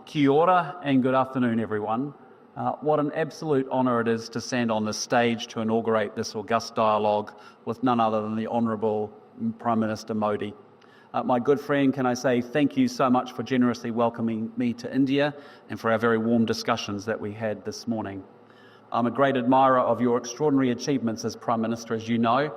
Kia ora and good afternoon, everyone. What an absolute honour it is to stand on this stage to inaugurate this august dialogue with none other than the Honourable Prime Minister Modi. My good friend, can I say thank you so much for generously welcoming me to India and for our very warm discussions that we had this morning. I'm a great admirer of your extraordinary achievements as Prime Minister. As you know,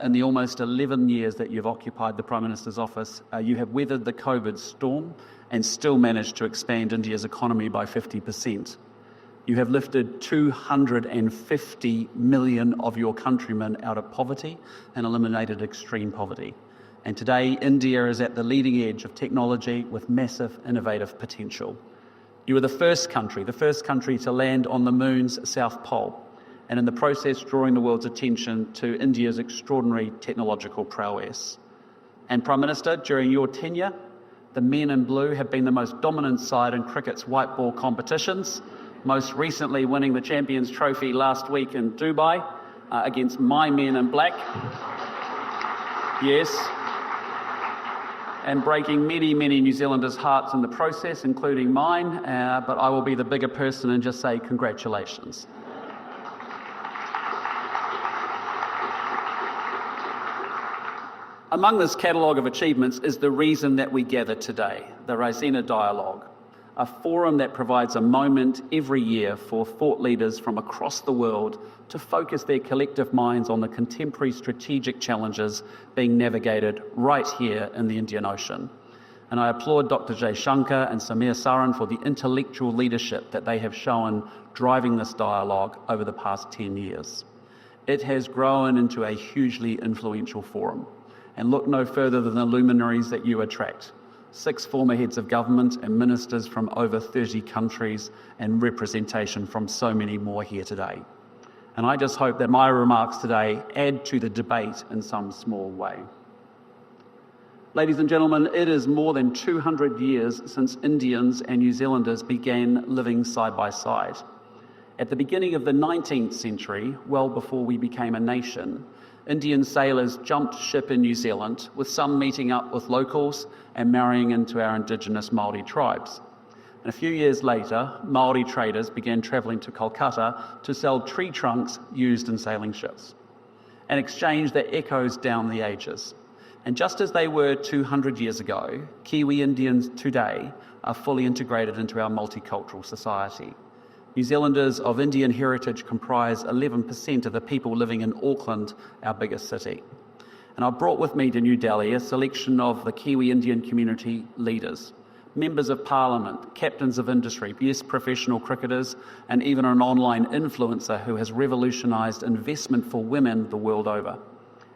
in the almost 11 years that you've occupied the Prime Minister's office, you have weathered the COVID storm and still managed to expand India's economy by 50%. You have lifted 250 million of your countrymen out of poverty and eliminated extreme poverty. And today, India is at the leading edge of technology with massive innovative potential. You were the first country to land on the moon's South Pole, and in the process drawing the world's attention to India's extraordinary technological prowess. And Prime Minister, during your tenure, the men in blue have been the most dominant side in cricket's white ball competitions, most recently winning the Champions Trophy last week in Dubai against my men in black. Yes. And breaking many, many New Zealanders' hearts in the process, including mine, but I will be the bigger person and just say congratulations. Among this catalogue of achievements is the reason that we gather today, the Raisina Dialogue, a forum that provides a moment every year for thought leaders from across the world to focus their collective minds on the contemporary strategic challenges being navigated right here in the Indian Ocean. And I applaud Dr. Jaishankar and Samir Saran for the intellectual leadership that they have shown driving this dialogue over the past 10 years. It has grown into a hugely influential forum. And look no further than the luminaries that you attract. 6 former heads of government and ministers from over 30 countries and representation from so many more here today. And I just hope that my remarks today add to the debate in some small way. Ladies and gentlemen, it is more than 200 years since Indians and New Zealanders began living side by side. At the beginning of the 19th century, well before we became a nation, Indian sailors jumped ship in New Zealand, with some meeting up with locals and marrying into our indigenous Māori tribes. And a few years later, Māori traders began travelling to Kolkata to sell tree trunks used in sailing ships, an exchange that echoes down the ages. And just as they were 200 years ago, Kiwi Indians today are fully integrated into our multicultural society. New Zealanders of Indian heritage comprise 11% of the people living in Auckland, our biggest city. And I brought with me to New Delhi a selection of the Kiwi Indian community leaders, members of parliament, captains of industry, yes, professional cricketers, and even an online influencer who has revolutionised investment for women the world over.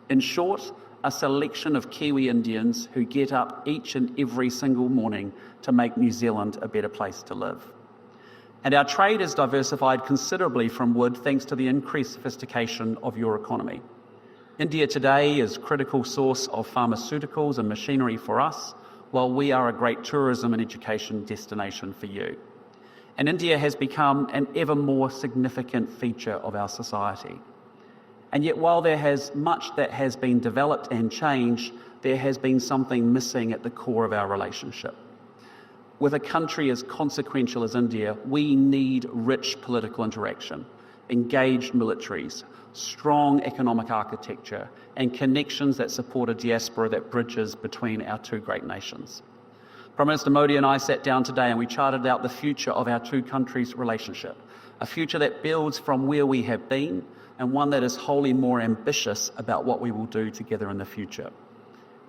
In short, a selection of Kiwi Indians who get up each and every single morning to make New Zealand a better place to live. And our trade has diversified considerably from wood thanks to the increased sophistication of your economy. India today is a critical source of pharmaceuticals and machinery for us, while we are a great tourism and education destination for you. And India has become an ever more significant feature of our society. And yet while there has much that has been developed and changed, there has been something missing at the core of our relationship. With a country as consequential as India, we need rich political interaction, engaged militaries, strong economic architecture, and connections that support a diaspora that bridges between our two great nations. Prime Minister Modi and I sat down today and we charted out the future of our two countries' relationship, a future that builds from where we have been and one that is wholly more ambitious about what we will do together in the future.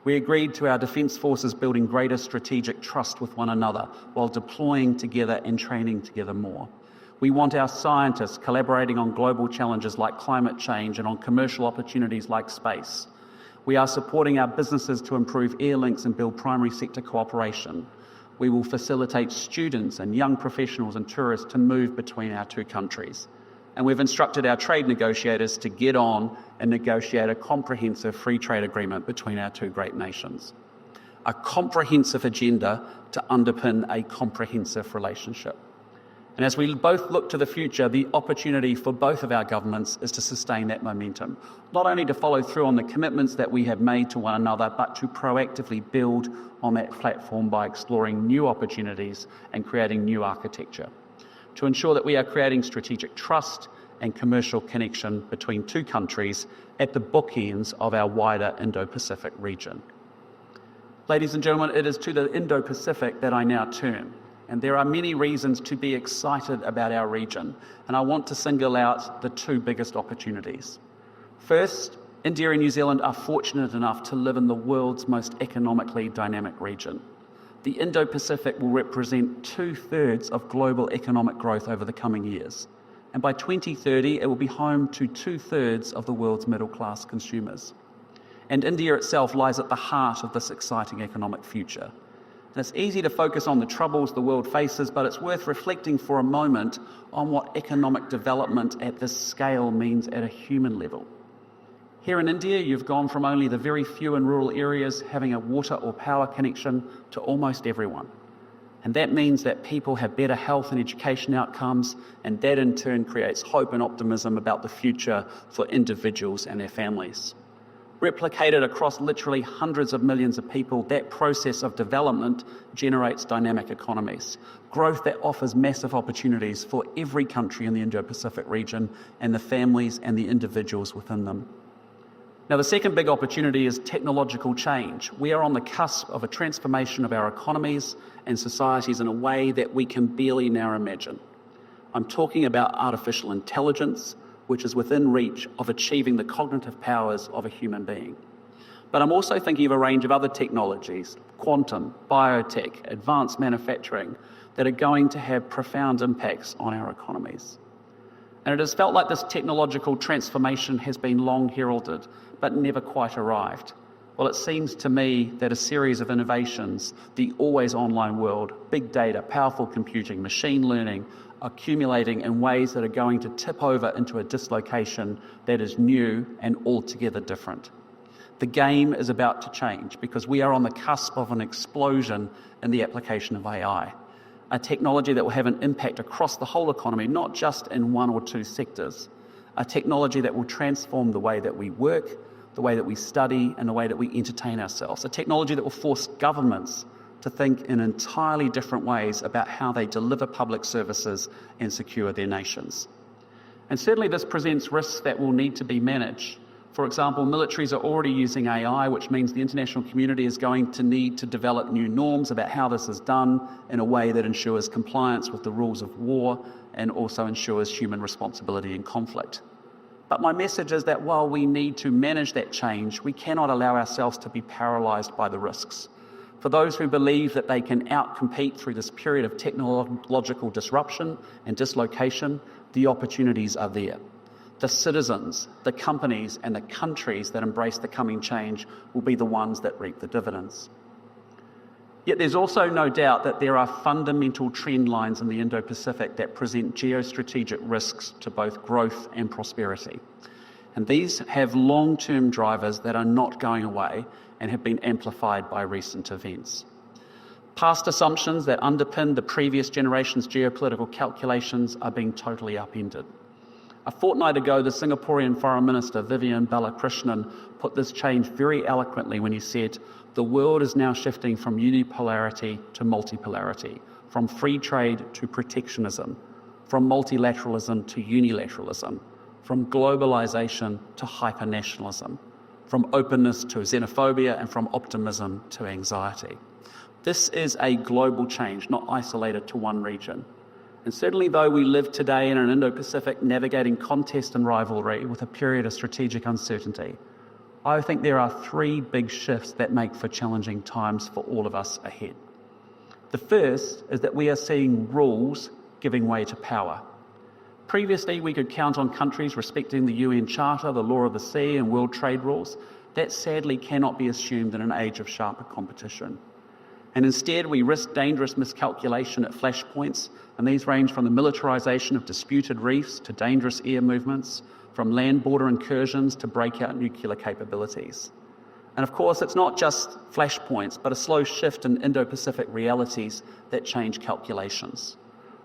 We agreed to our Defence Forces building greater strategic trust with one another while deploying together and training together more. We want our scientists collaborating on global challenges like climate change and on commercial opportunities like space. We are supporting our businesses to improve air links and build primary sector cooperation. We will facilitate students and young professionals and tourists to move between our two countries. And we've instructed our trade negotiators to get on and negotiate a comprehensive free trade agreement between our two great nations. A comprehensive agenda to underpin a comprehensive relationship. And as we both look to the future, the opportunity for both of our governments is to sustain that momentum, not only to follow through on the commitments that we have made to one another, but to proactively build on that platform by exploring new opportunities and creating new architecture, to ensure that we are creating strategic trust and commercial connection between two countries at the bookends of our wider Indo-Pacific region. Ladies and gentlemen, it is to the Indo-Pacific that I now turn. And there are many reasons to be excited about our region, and I want to single out the two biggest opportunities. First, India and New Zealand are fortunate enough to live in the world's most economically dynamic region. The Indo-Pacific will represent 2/3 of global economic growth over the coming years. And by 2030, it will be home to 2/3 of the world's middle-class consumers. And India itself lies at the heart of this exciting economic future. And it's easy to focus on the troubles the world faces, but it's worth reflecting for a moment on what economic development at this scale means at a human level. Here in India, you've gone from only the very few in rural areas having a water or power connection to almost everyone. And that means that people have better health and education outcomes, and that in turn creates hope and optimism about the future for individuals and their families. Replicated across literally hundreds of millions of people, that process of development generates dynamic economies, growth that offers massive opportunities for every country in the Indo-Pacific region and the families and the individuals within them. Now, the second big opportunity is technological change. We are on the cusp of a transformation of our economies and societies in a way that we can barely now imagine. I'm talking about artificial intelligence, which is within reach of achieving the cognitive powers of a human being. But I'm also thinking of a range of other technologies, quantum, biotech, advanced manufacturing, that are going to have profound impacts on our economies. And it has felt like this technological transformation has been long heralded, but never quite arrived. Well, it seems to me that a series of innovations, the always online world, big data, powerful computing, machine learning, accumulating in ways that are going to tip over into a dislocation that is new and altogether different. The game is about to change because we are on the cusp of an explosion in the application of AI, a technology that will have an impact across the whole economy, not just in one or two sectors, a technology that will transform the way that we work, the way that we study, and the way that we entertain ourselves, a technology that will force governments to think in entirely different ways about how they deliver public services and secure their nations. And certainly this presents risks that will need to be managed. For example, militaries are already using AI, which means the international community is going to need to develop new norms about how this is done in a way that ensures compliance with the rules of war and also ensures human responsibility in conflict. But my message is that while we need to manage that change, we cannot allow ourselves to be paralysed by the risks. For those who believe that they can outcompete through this period of technological disruption and dislocation, the opportunities are there. The citizens, the companies, and the countries that embrace the coming change will be the ones that reap the dividends. Yet there's also no doubt that there are fundamental trend lines in the Indo-Pacific that present geostrategic risks to both growth and prosperity. And these have long-term drivers that are not going away and have been amplified by recent events. Past assumptions that underpin the previous generation's geopolitical calculations are being totally upended. A fortnight ago, the Singaporean Foreign Minister Vivian Balakrishnan put this change very eloquently when he said, "The world is now shifting from unipolarity to multipolarity, from free trade to protectionism, from multilateralism to unilateralism, from globalization to hypernationalism, from openness to xenophobia, and from optimism to anxiety." This is a global change, not isolated to one region. And certainly though we live today in an Indo-Pacific navigating contest and rivalry with a period of strategic uncertainty, I think there are three big shifts that make for challenging times for all of us ahead. The first is that we are seeing rules giving way to power. Previously, we could count on countries respecting the UN Charter, the law of the sea, and world trade rules. That sadly cannot be assumed in an age of sharper competition. And instead, we risk dangerous miscalculation at flashpoints, and these range from the militarisation of disputed reefs to dangerous air movements, from land border incursions to breakout nuclear capabilities. And of course, it's not just flashpoints, but a slow shift in Indo-Pacific realities that change calculations.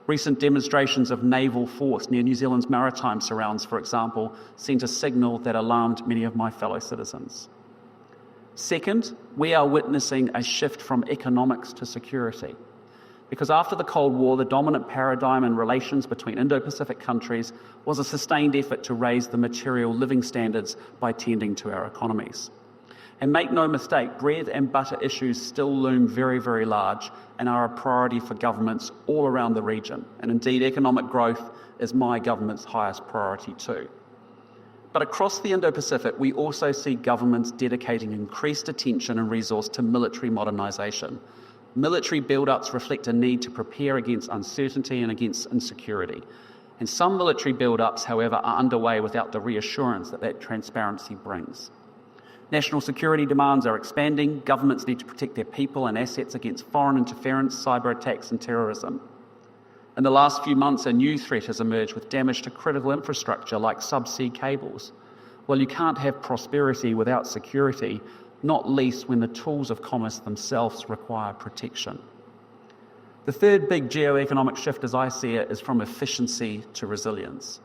Recent demonstrations of naval force near New Zealand's maritime surrounds, for example, sent a signal that alarmed many of my fellow citizens. Second, we are witnessing a shift from economics to security. Because after the Cold War, the dominant paradigm in relations between Indo-Pacific countries was a sustained effort to raise the material living standards by tending to our economies. And make no mistake, bread and butter issues still loom very, very large and are a priority for governments all around the region. And indeed, economic growth is my government's highest priority too. But across the Indo-Pacific, we also see governments dedicating increased attention and resource to military modernisation. Military build-ups reflect a need to prepare against uncertainty and against insecurity. And some military build-ups, however, are underway without the reassurance that transparency brings. National security demands are expanding. Governments need to protect their people and assets against foreign interference, cyber attacks and terrorism. In the last few months, a new threat has emerged with damage to critical infrastructure like subsea cables. Well, you can't have prosperity without security, not least when the tools of commerce themselves require protection. The third big geo-economic shift, as I see it, is from efficiency to resilience.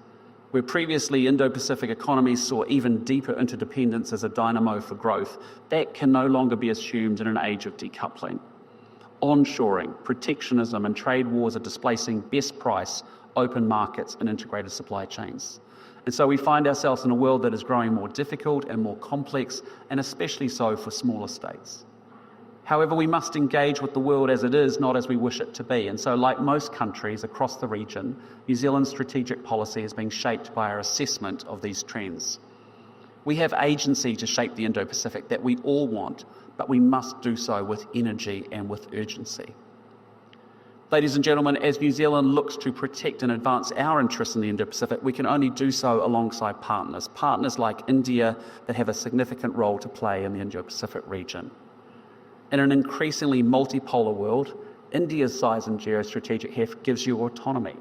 Where previously Indo-Pacific economies saw even deeper interdependence as a dynamo for growth, that can no longer be assumed in an age of decoupling. Onshoring, protectionism and trade wars are displacing best price, open markets and integrated supply chains. And so we find ourselves in a world that is growing more difficult and more complex, and especially so for smaller states. However, we must engage with the world as it is, not as we wish it to be. And so, like most countries across the region, New Zealand's strategic policy is being shaped by our assessment of these trends. We have agency to shape the Indo-Pacific that we all want, but we must do so with energy and with urgency. Ladies and gentlemen, as New Zealand looks to protect and advance our interests in the Indo-Pacific, we can only do so alongside partners like India that have a significant role to play in the Indo-Pacific region. In an increasingly multipolar world, India's size and geostrategic heft gives you autonomy.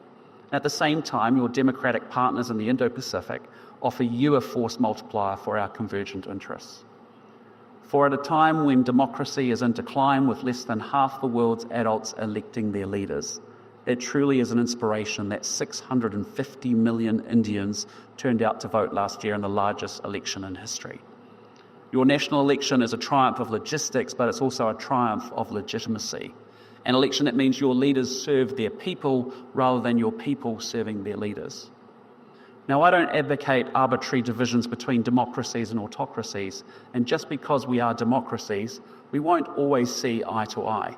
At the same time, your democratic partners in the Indo-Pacific offer you a force multiplier for our convergent interests. For at a time when democracy is in decline with less than half the world's adults electing their leaders, it truly is an inspiration that 650 million Indians turned out to vote last year in the largest election in history. Your national election is a triumph of logistics, but it's also a triumph of legitimacy. An election that means your leaders serve their people rather than your people serving their leaders. Now, I don't advocate arbitrary divisions between democracies and autocracies, and just because we are democracies, we won't always see eye to eye.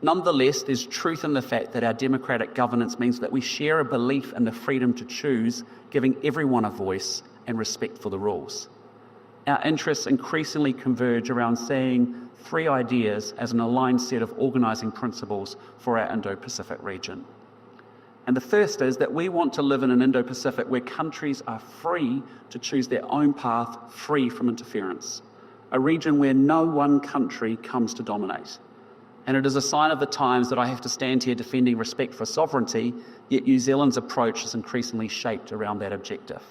Nonetheless, there's truth in the fact that our democratic governance means that we share a belief in the freedom to choose, giving everyone a voice and respect for the rules. Our interests increasingly converge around seeing three ideas as an aligned set of organising principles for our Indo-Pacific region. And the first is that we want to live in an Indo-Pacific where countries are free to choose their own path, free from interference. A region where no one country comes to dominate. And it is a sign of the times that I have to stand here defending respect for sovereignty, yet New Zealand's approach is increasingly shaped around that objective.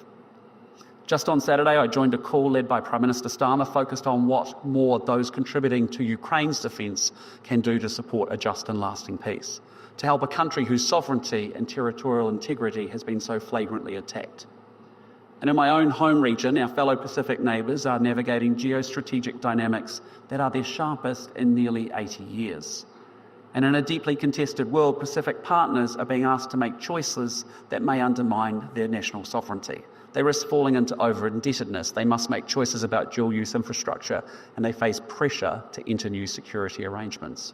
Just on Saturday, I joined a call led by Prime Minister Starmer focused on what more those contributing to Ukraine's defence can do to support a just and lasting peace, to help a country whose sovereignty and territorial integrity has been so flagrantly attacked. And in my own home region, our fellow Pacific neighbours are navigating geostrategic dynamics that are their sharpest in nearly 80 years. And in a deeply contested world, Pacific partners are being asked to make choices that may undermine their national sovereignty. They risk falling into over-indebtedness. They must make choices about dual-use infrastructure, and they face pressure to enter new security arrangements.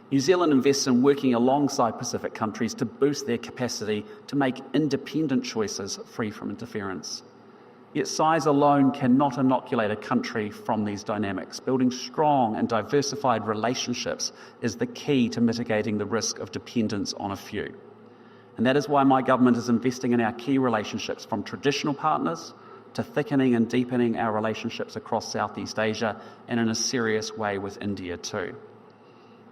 New Zealand invests in working alongside Pacific countries to boost their capacity to make independent choices free from interference. Yet size alone cannot inoculate a country from these dynamics. Building strong and diversified relationships is the key to mitigating the risk of dependence on a few. And that is why my government is investing in our key relationships, from traditional partners to thickening and deepening our relationships across Southeast Asia, and in a serious way with India too.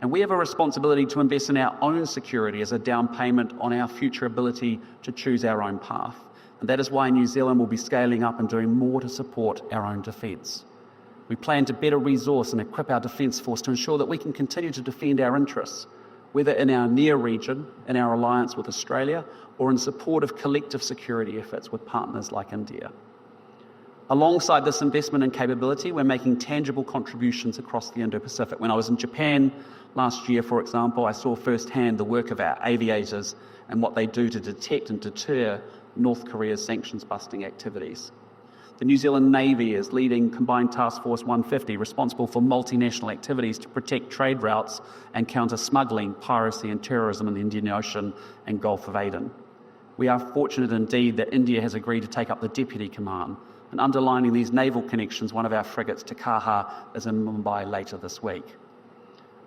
And we have a responsibility to invest in our own security as a down payment on our future ability to choose our own path. And that is why New Zealand will be scaling up and doing more to support our own defence. We plan to better resource and equip our defence force to ensure that we can continue to defend our interests. whether in our near region, in our alliance with Australia, or in support of collective security efforts with partners like India. Alongside this investment in capability, we're making tangible contributions across the Indo-Pacific. When I was in Japan last year, for example, I saw firsthand the work of our aviators and what they do to detect and deter North Korea's sanctions-busting activities. The New Zealand Navy is leading Combined Task Force 150, responsible for multinational activities to protect trade routes and counter smuggling, piracy and terrorism in the Indian Ocean and Gulf of Aden. We are fortunate indeed that India has agreed to take up the deputy command, and underlining these naval connections, one of our frigates, Takaha, is in Mumbai later this week.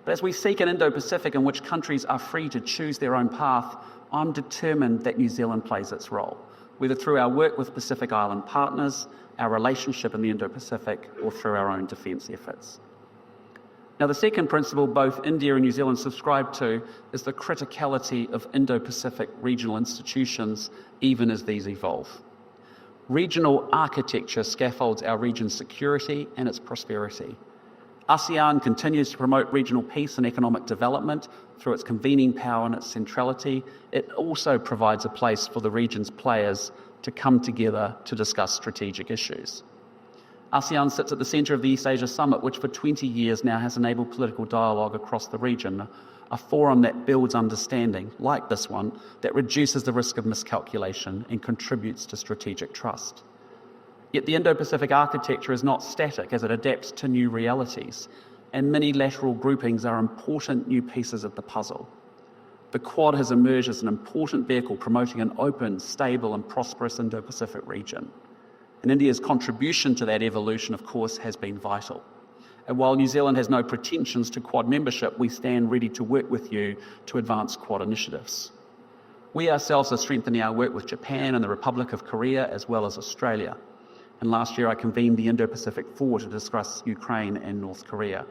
But as we seek an Indo-Pacific in which countries are free to choose their own path, I'm determined that New Zealand plays its role, whether through our work with Pacific Island partners, our relationship in the Indo-Pacific, or through our own defence efforts. Now, the second principle both India and New Zealand subscribe to is the criticality of Indo-Pacific regional institutions, even as these evolve. Regional architecture scaffolds our region's security and its prosperity. ASEAN continues to promote regional peace and economic development through its convening power and its centrality. It also provides a place for the region's players to come together to discuss strategic issues. ASEAN sits at the centre of the East Asia Summit, which for 20 years now has enabled political dialogue across the region, a forum that builds understanding, like this one, that reduces the risk of miscalculation and contributes to strategic trust. Yet the Indo-Pacific architecture is not static as it adapts to new realities, and many-lateral groupings are important new pieces of the puzzle. The Quad has emerged as an important vehicle promoting an open, stable and prosperous Indo-Pacific region. And India's contribution to that evolution, of course, has been vital. And while New Zealand has no pretensions to Quad membership, we stand ready to work with you to advance Quad initiatives. We ourselves are strengthening our work with Japan and the Republic of Korea, as well as Australia. And last year I convened the Indo-Pacific Four to discuss Ukraine and North Korea.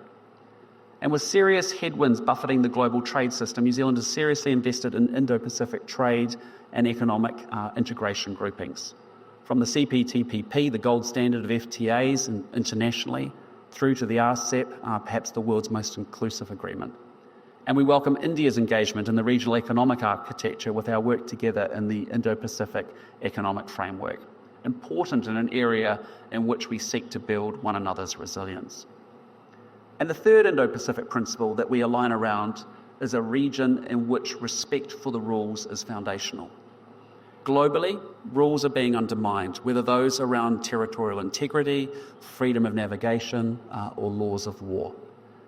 And with serious headwinds buffeting the global trade system, New Zealand has seriously invested in Indo-Pacific trade and economic integration groupings. From the CPTPP, the gold standard of FTAs internationally, through to the RCEP, perhaps the world's most inclusive agreement. And we welcome India's engagement in the regional economic architecture with our work together in the Indo-Pacific Economic Framework, important in an area in which we seek to build one another's resilience. And the third Indo-Pacific principle that we align around is a region in which respect for the rules is foundational. Globally, rules are being undermined, whether those around territorial integrity, freedom of navigation, or laws of war.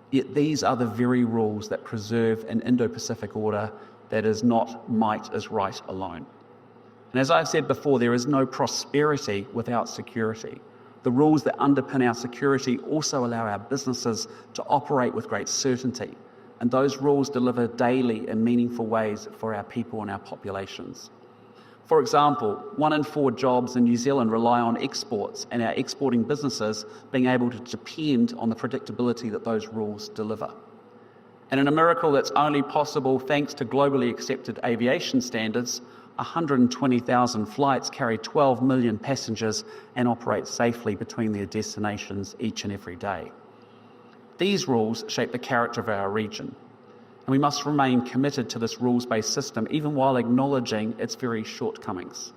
Yet these are the very rules that preserve an Indo-Pacific order that is not might is right alone. And as I've said before, there is no prosperity without security. The rules that underpin our security also allow our businesses to operate with great certainty, and those rules deliver daily in meaningful ways for our people and our populations. For example, 1 in 4 jobs in New Zealand rely on exports and our exporting businesses being able to depend on the predictability that those rules deliver. And in a miracle that's only possible thanks to globally accepted aviation standards, 120,000 flights carry 12 million passengers and operate safely between their destinations each and every day. These rules shape the character of our region. And we must remain committed to this rules-based system, even while acknowledging its very shortcomings.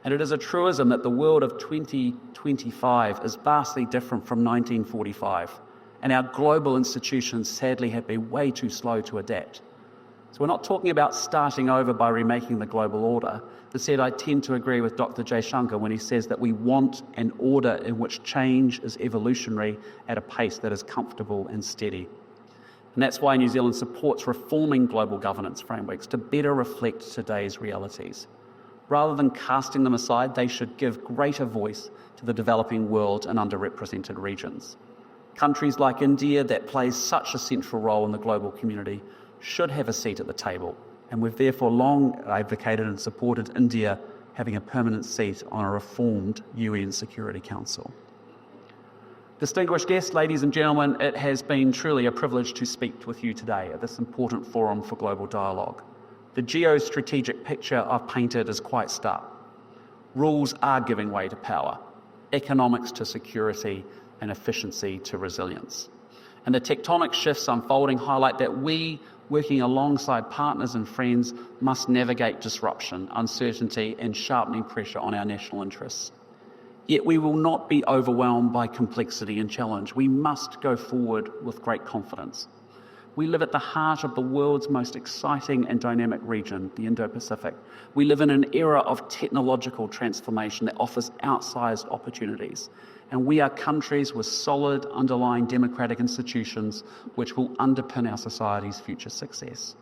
And it is a truism that the world of 2025 is vastly different from 1945, and our global institutions sadly have been way too slow to adapt. So we're not talking about starting over by remaking the global order. Instead, I tend to agree with Dr. Jaishankar when he says that we want an order in which change is evolutionary at a pace that is comfortable and steady. And that's why New Zealand supports reforming global governance frameworks to better reflect today's realities. Rather than casting them aside, they should give greater voice to the developing world and underrepresented regions. Countries like India, that plays such a central role in the global community, should have a seat at the table. And we've therefore long advocated and supported India having a permanent seat on a reformed UN Security Council. Distinguished guests, ladies and gentlemen, it has been truly a privilege to speak with you today at this important forum for global dialogue. The geostrategic picture I've painted is quite stark. Rules are giving way to power, economics to security, and efficiency to resilience. And the tectonic shifts unfolding highlight that we working alongside partners and friends, must navigate disruption, uncertainty, and sharpening pressure on our national interests. Yet we will not be overwhelmed by complexity and challenge. We must go forward with great confidence. We live at the heart of the world's most exciting and dynamic region, the Indo-Pacific. We live in an era of technological transformation that offers outsized opportunities. And we are countries with solid underlying democratic institutions which will underpin our society's future success.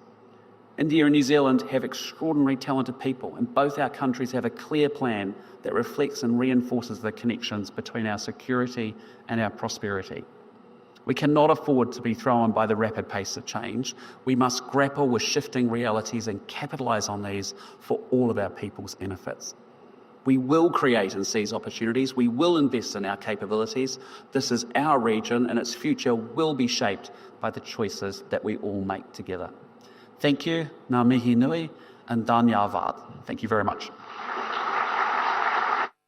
India and New Zealand have extraordinarily talented people, and both our countries have a clear plan that reflects and reinforces the connections between our security and our prosperity. We cannot afford to be thrown by the rapid pace of change. We must grapple with shifting realities and capitalise on these for all of our people's benefits. We will create and seize opportunities. We will invest in our capabilities. This is our region, and its future will be shaped by the choices that we all make together. Thank you, ngā mihi nui, and dhanyavad. Thank you very much.